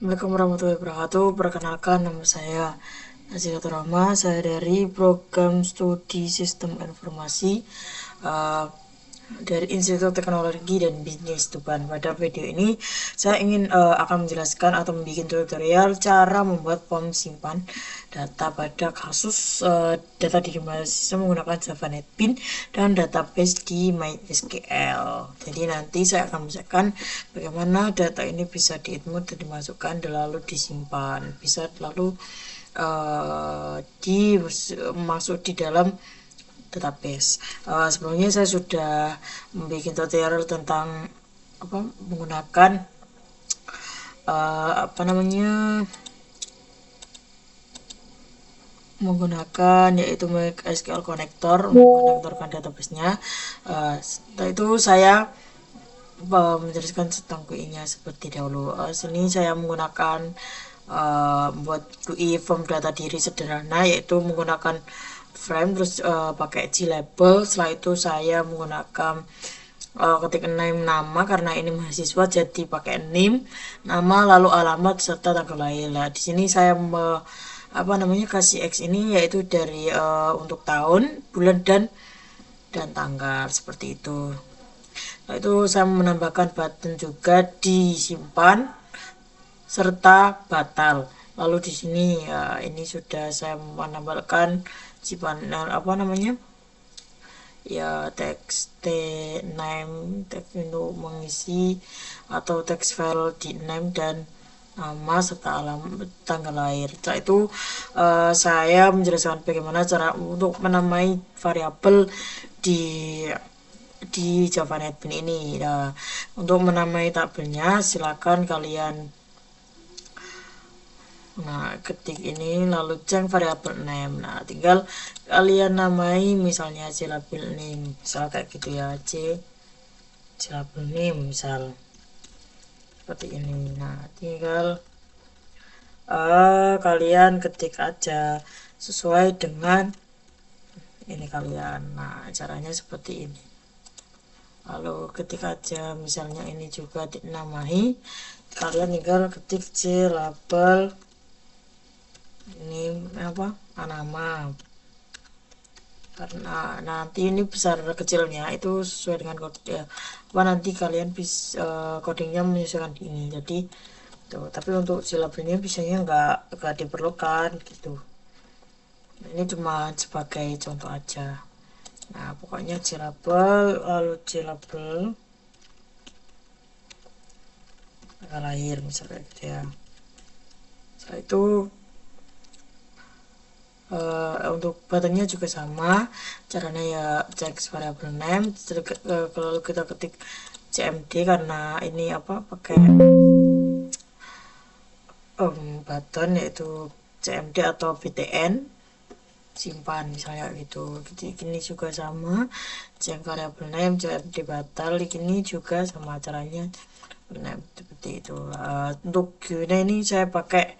Assalamualaikum warahmatullahi wabarakatuh. Perkenalkan, nama saya Nazilatul Rahma. Saya dari program studi Sistem Informasi uh, dari Institut Teknologi dan Bisnis Tuban. Pada video ini saya ingin akan menjelaskan atau membuat tutorial cara membuat form simpan data pada kasus data diri mahasiswa menggunakan Java NetBeans dan database di MySQL. Jadi nanti saya akan menjelaskan bagaimana data ini bisa diinput dan dimasukkan dan lalu disimpan, bisa lalu masuk di dalam database. Sebelumnya saya sudah membuat tutorial tentang menggunakan yaitu MySQL connector untuk mengonektorkan database-nya. Setelah itu saya menjelaskan tentang GUI-nya seperti dahulu. Sini saya menggunakan membuat GUI form data diri sederhana, yaitu menggunakan frame terus pakai glabel. Setelah itu saya menggunakan ketik name nama, karena ini mahasiswa jadi pakai name, nama, lalu alamat serta tanggal lahir. Nah, di sini saya kasih X ini yaitu dari untuk tahun, bulan dan tanggal seperti itu. Nah, itu saya menambahkan button juga disimpan serta batal. Lalu di sini ini sudah saya menambahkan simpan teks name, teks untuk mengisi atau teks file di name dan nama serta alamat tanggal lahir. Setelah itu saya menjelaskan bagaimana cara untuk menamai variabel di Java NetBeans ini. Nah, untuk menamai tabelnya silakan kalian ketik ini lalu cek variabel name. Nah, tinggal kalian namai misalnya label name, misal kayak gitu ya, label name misal seperti ini. Nah, tinggal kalian ketik aja sesuai dengan ini kalian. Nah, caranya seperti ini. Lalu ketik aja misalnya ini juga dinamai, kalian tinggal ketik label ini nama, karena nanti ini besar kecilnya itu sesuai dengan kode nanti kalian bisa codingnya menyesuaikan ini. Jadi tuh, tapi untuk silabelnya biasanya nggak diperlukan gitu. Ini cuma sebagai contoh aja. Nah, pokoknya label lalu label tanggal lahir misalnya gitu ya. Setelah itu untuk buttonnya juga sama caranya, ya cek variable name, kalau kita ketik cmd karena ini pakai button yaitu cmd atau btn simpan misalnya gitu. Jadi ini juga sama, cek variable name cmd batal, ini juga sama caranya. Nah, seperti itu. Untuk Q&A ini saya pakai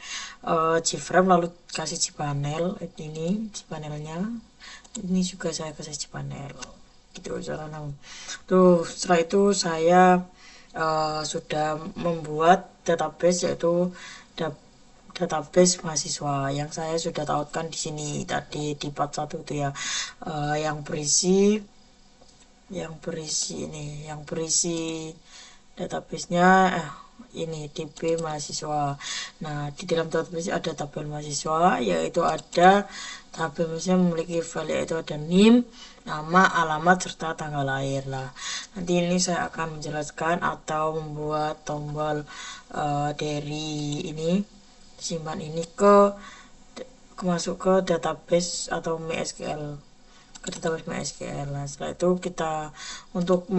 Gframe lalu kasih cpanel, ini cpanelnya ini juga saya kasih cpanel gitu caranya. Tuh, setelah itu saya sudah membuat database, yaitu database mahasiswa yang saya sudah tautkan di sini tadi di part 1 itu ya, yang berisi database-nya ini DB mahasiswa. Nah, di dalam database ada tabel mahasiswa, yaitu ada tabel mahasiswa memiliki file yaitu ada NIM, nama, alamat serta tanggal lahir. Lah, nanti ini saya akan menjelaskan atau membuat tombol dari ini simpan ini masuk ke database atau MySQL, ke database MySQL. Nah, setelah itu kita untuk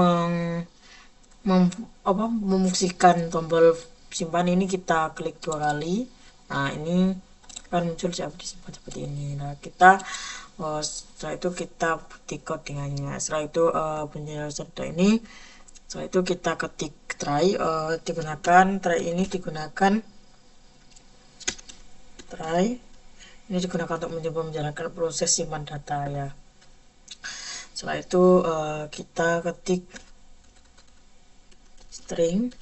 memfungsikan tombol simpan ini kita klik 2 kali. Nah, ini akan muncul disimpan seperti ini. Nah, kita setelah itu kita ketik codingannya. Setelah itu penjelasan ini, setelah itu kita ketik try, ini digunakan untuk mencoba menjalankan proses simpan data ya. Setelah itu kita ketik string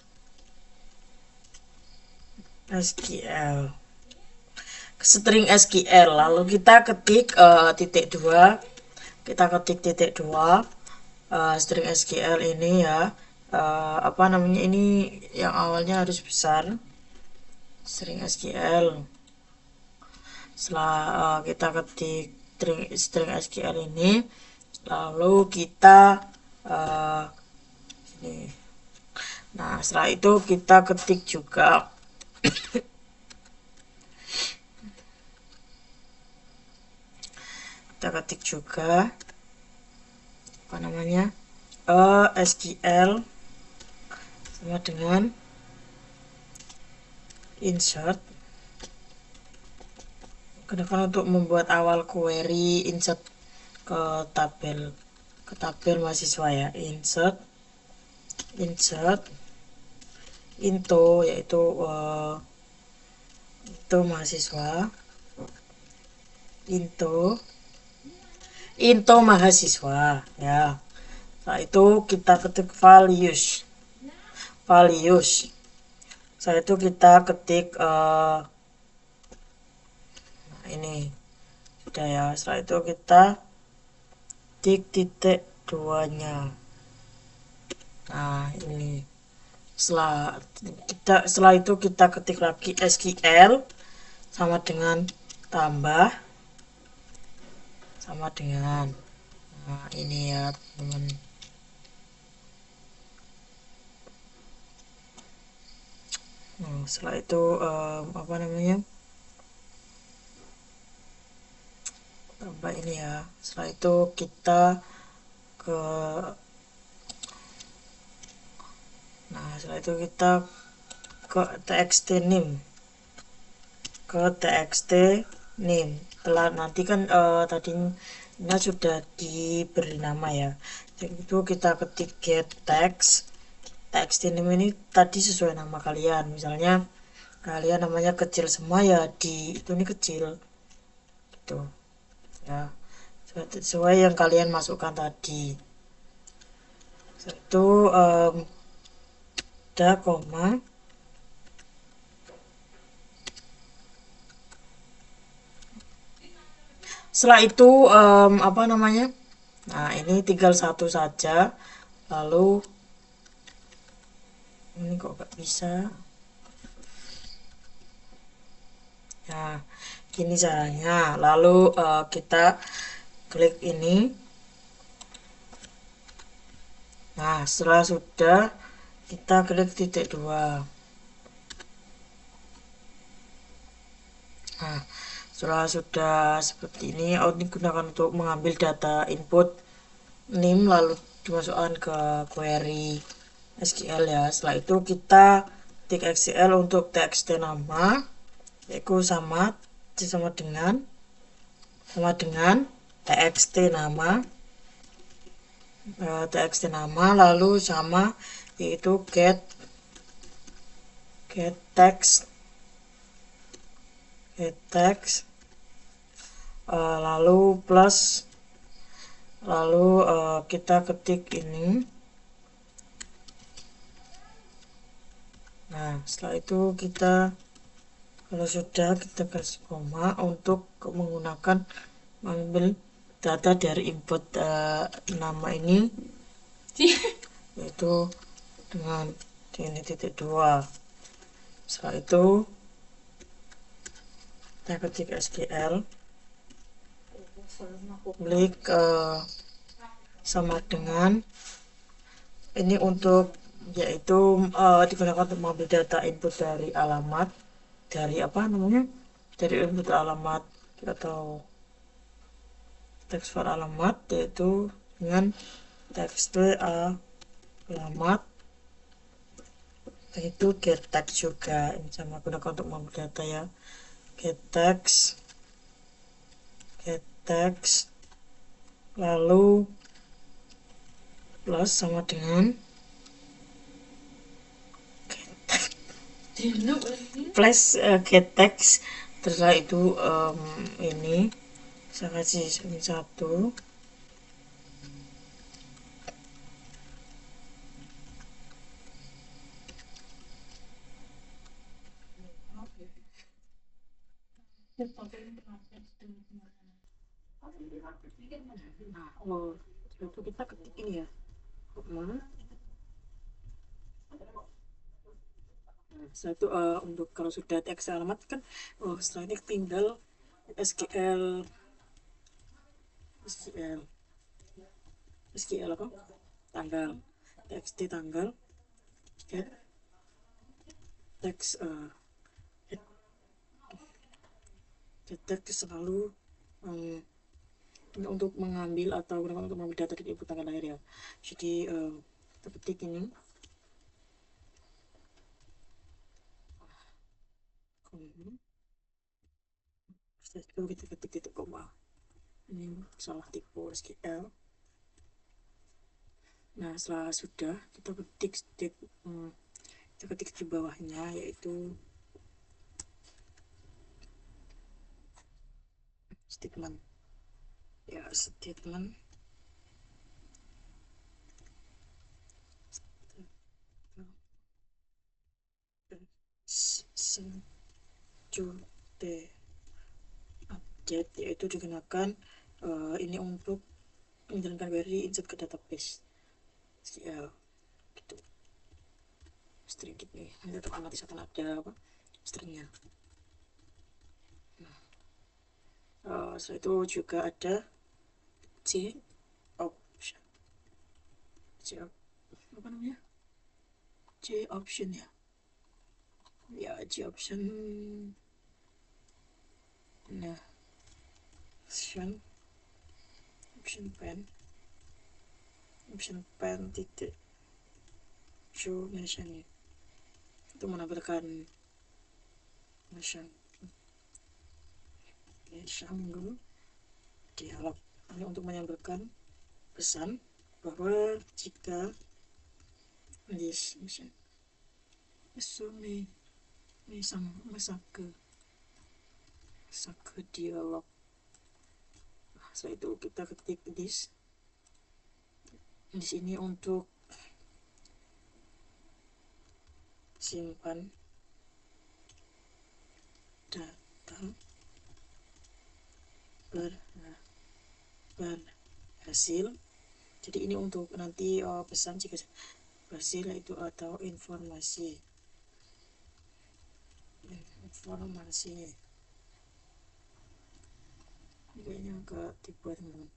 SQL, string SQL, lalu kita ketik titik dua, string SQL ini ya, apa namanya, ini yang awalnya harus besar, string SQL. Setelah kita ketik string SQL ini, lalu kita ini. Nah, setelah itu kita ketik juga apa namanya, SQL sama dengan insert. Gunakan untuk membuat awal query insert ke tabel mahasiswa ya. Insert into, yaitu itu mahasiswa, into mahasiswa ya. Setelah itu kita ketik values. Setelah itu kita ketik ini sudah ya. Setelah itu kita ketik titik duanya. Nah, ini setelah itu kita ketik lagi SQL sama dengan tambah sama dengan, nah ini ya teman. Setelah itu apa namanya, tambah ini ya. Setelah itu kita ke, nah setelah itu kita ke txt name, telah nanti kan tadinya sudah diberi nama ya. Jadi itu kita ketik get text name ini tadi sesuai nama kalian. Misalnya kalian namanya kecil semua ya, di itu ini kecil gitu ya, sesuai yang kalian masukkan tadi. Itu ada koma. Setelah itu apa namanya, nah ini tinggal satu saja. Lalu ini kok gak bisa, nah gini caranya. Lalu kita klik ini. Nah setelah sudah, kita klik titik dua. Nah setelah sudah seperti ini, ini digunakan untuk mengambil data input name lalu dimasukkan ke query SQL ya. Setelah itu kita ketik SQL untuk txt nama, yaitu sama dengan txt nama, lalu sama yaitu get text, lalu plus, lalu kita ketik ini. Nah setelah itu kita, kalau sudah, kita kasih koma untuk menggunakan mengambil data dari input nama ini, yaitu dengan ini titik dua. Setelah itu kita ketik SQL, klik sama dengan ini untuk, yaitu digunakan untuk mengambil data input dari alamat, dari apa namanya, dari input alamat atau teks file alamat, yaitu dengan txt alamat, itu get text juga. Ini sama, gunakan untuk mengambil data ya. Get text lalu plus sama dengan plus get text. Setelah itu ini saya kasih satu. Nah, oh, itu kita ketik ini ya. Nah, setelah itu untuk kalau sudah teks alamat kan, oh setelah ini tinggal SQL, SQL, SQL apa? Tanggal, txt tanggal, get teks, get teks selalu um, untuk mengambil atau untuk mengambil data dari ibu tanggal lahir ya. Jadi kita ketik ini, setelah itu kita ketik titik koma. Ini salah tipe SQL. Nah, setelah sudah kita ketik kita ketik di bawahnya, yaitu statement ya, statement sencute update, yaitu digunakan ini untuk menjalankan query insert ke database SQL gitu. String ini otomatis akan ada apa stringnya. Setelah itu juga ada J option, apa namanya, J option ya, J option. Nah, option pen titik show nation itu menampilkan nation dulu dialog. Ini untuk menyampaikan pesan bahwa jika this mission mesake dialog. Setelah itu kita ketik di sini untuk simpan data berhasil. Jadi ini untuk nanti pesan jika berhasil, itu atau informasi ini kayaknya agak dibuat teman-teman.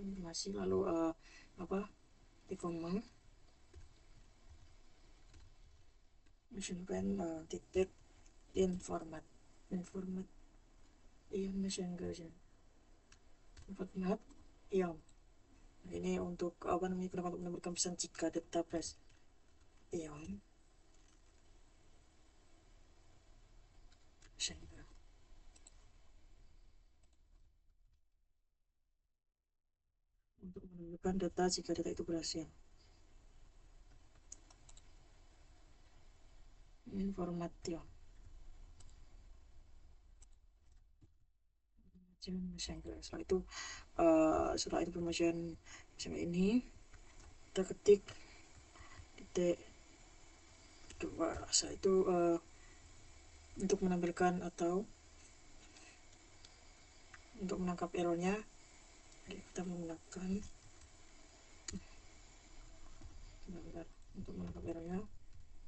Informasi lalu apa di koma mission pen titik informat mission version format iom. Ini untuk apa namanya, untuk menambahkan pesan jika database iom untuk menunjukkan data jika data itu berhasil. Information setelah itu setelah information ini kita ketik titik dua. Setelah itu untuk menampilkan atau untuk menangkap errornya, kita menggunakan untuk menangkap errornya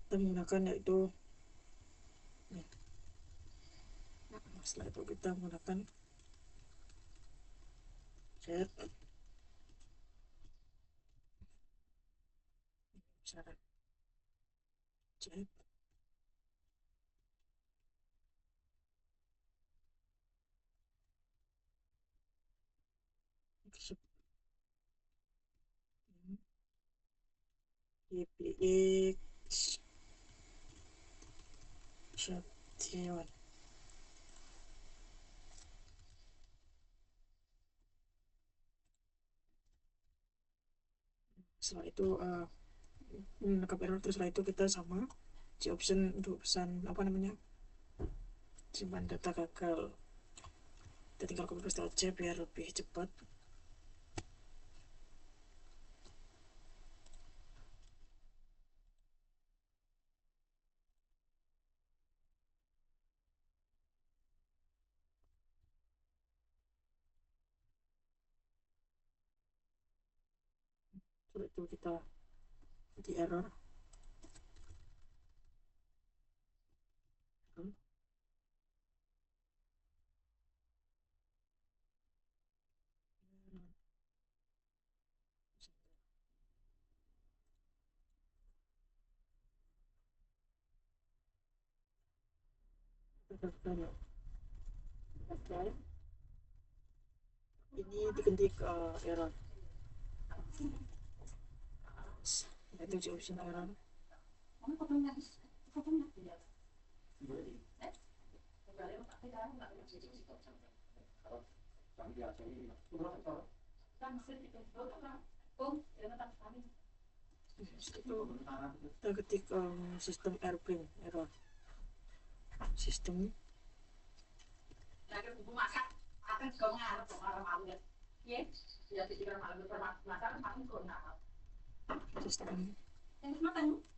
kita menggunakan yaitu setelah itu kita menggunakan set syarat set exception. Setelah itu menangkap error, terus setelah itu kita sama J option untuk pesan apa namanya, simpan data gagal. Kita tinggal copy paste aja biar lebih cepat. Setelah itu kita di error. Ini diketik error. Itu option error. Itu kita ketik sistem airplane error. Sistem sistem itu penting.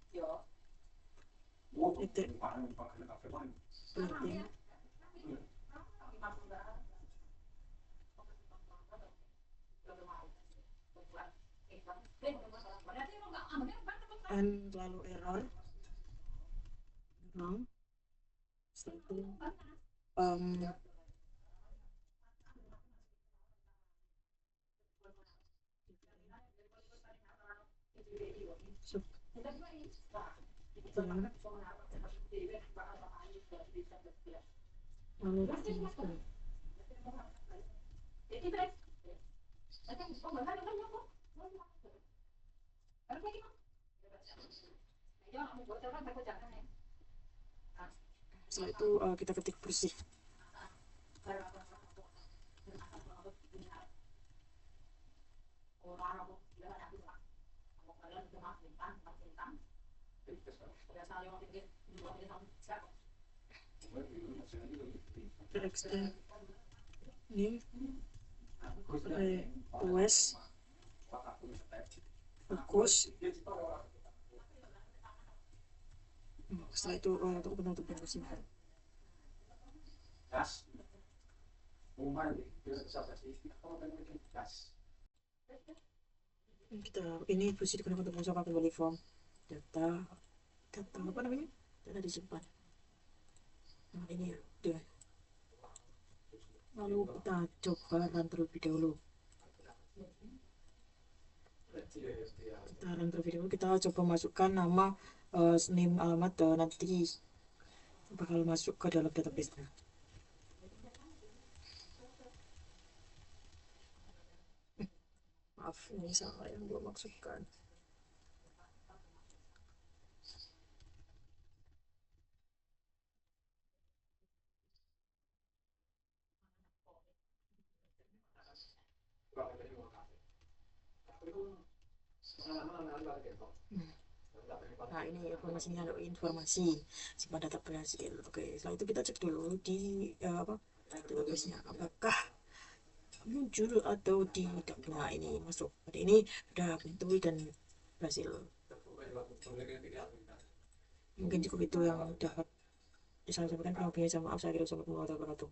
And lalu error. Setelah itu setelah itu kita ketik bersih. Extend ini request fokus. Setelah itu untuk penutup yang simpan. Kita ini posisi digunakan untuk masukkan kembali form data apa namanya, data disimpan. Nah ini ya udah. Lalu kita coba run terlebih dahulu. Kita run terlebih dahulu, kita coba masukkan nama, name, alamat, nanti bakal masuk ke dalam database-nya. Maaf, ini salah yang gue maksudkan. Nah ini informasinya, ada informasi simpan data berhasil. Oke, setelah itu kita cek dulu di database-nya apakah muncul atau tidak. Nah ini masuk, jadi ini udah betul dan berhasil. Mungkin cukup itu yang dapat saya sampaikan. Kalau punya maaf, saya kira warahmatullahi wabarakatuh.